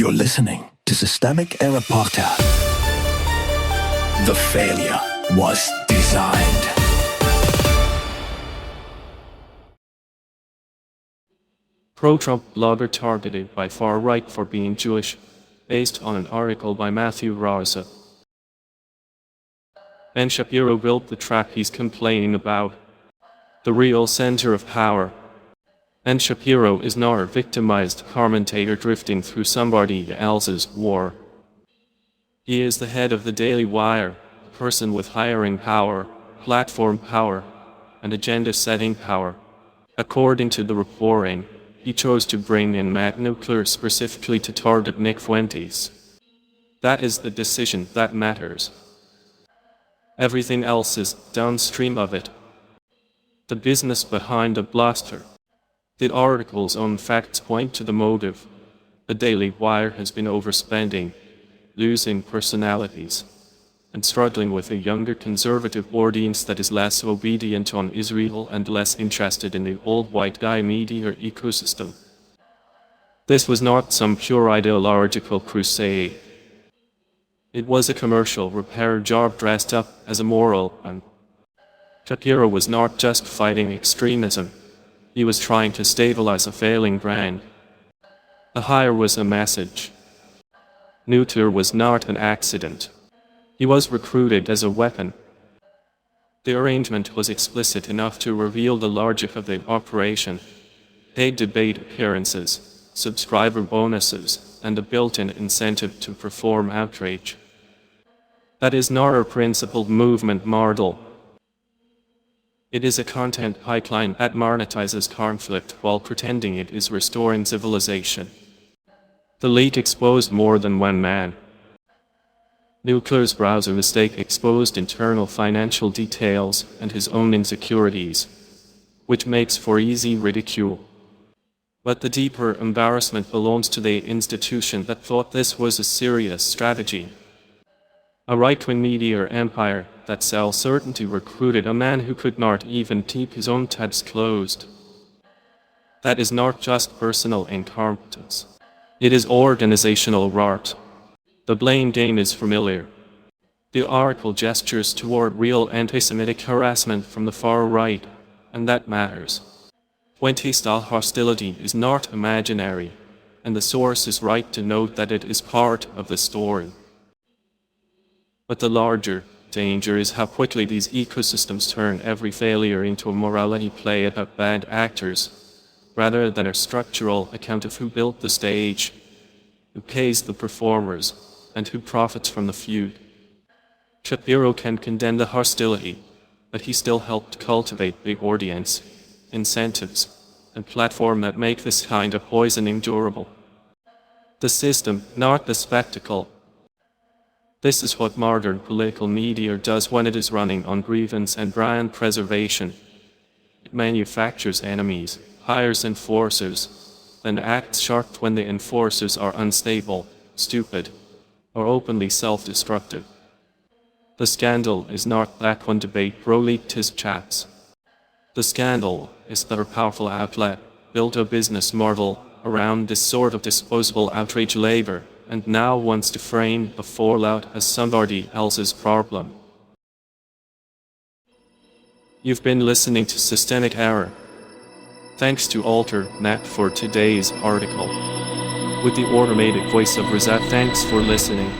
You're listening to Systemic Era Podcast. The failure was designed. Pro-Trump blogger targeted by far-right for being Jewish, based on an article by Matthew Rausa. Ben Shapiro built the trap he's complaining about. The real center of power. Ben Shapiro is not a victimized commentator drifting through somebody else's war. He is the head of the Daily Wire, a person with hiring power, platform power, and agenda-setting power. According to the reporting, he chose to bring in Matt Nuclear specifically to target Nick Fuentes. That is the decision that matters. Everything else is downstream of it. The business behind the Bluster. The article's own facts point to the motive. The Daily Wire has been overspending, losing personalities, and struggling with a younger conservative audience that is less obedient on Israel and less interested in the old white guy media ecosystem. This was not some pure ideological crusade. It was a commercial repair job dressed up as a moral one. Shapiro was not just fighting extremism. He was trying to stabilize a failing brand. The hire was a message. Nuclear was not an accident. He was recruited as a weapon. The arrangement was explicit enough to reveal the logic of the operation: paid debate appearances, subscriber bonuses, and a built-in incentive to perform outrage. That is not a principled movement model. It is a content pipeline that monetizes conflict while pretending it is restoring civilization. The leak exposed more than one man. Nuclear's browser mistake exposed internal financial details and his own insecurities, which makes for easy ridicule. But the deeper embarrassment belongs to the institution that thought this was a serious strategy. A right-wing media empire that sells certainty recruited a man who could not even keep his own tabs closed. That is not just personal incompetence. It is organizational rot. The blame game is familiar. The article gestures toward real anti-Semitic harassment from the far right, and that matters. Fuentes-style hostility is not imaginary, and the source is right to note that it is part of the story. But the larger danger is how quickly these ecosystems turn every failure into a morality play about bad actors, rather than a structural account of who built the stage, who pays the performers, and who profits from the feud. Shapiro can condemn the hostility, but he still helped cultivate the audience, incentives, and platform that make this kind of poisoning durable. The system, not the spectacle. This is what modern political media does when it is running on grievance and brand preservation. It manufactures enemies, hires enforcers, then acts sharp when the enforcers are unstable, stupid, or openly self-destructive. The scandal is not that one debate bro-leaked his chats. The scandal is that a powerful outlet built a business model around this sort of disposable outrage labor, and now wants to frame the fallout as somebody else's problem. You've been listening to Systemic Error. Thanks to Alternate for today's article. With the automated voice of Razat, thanks for listening.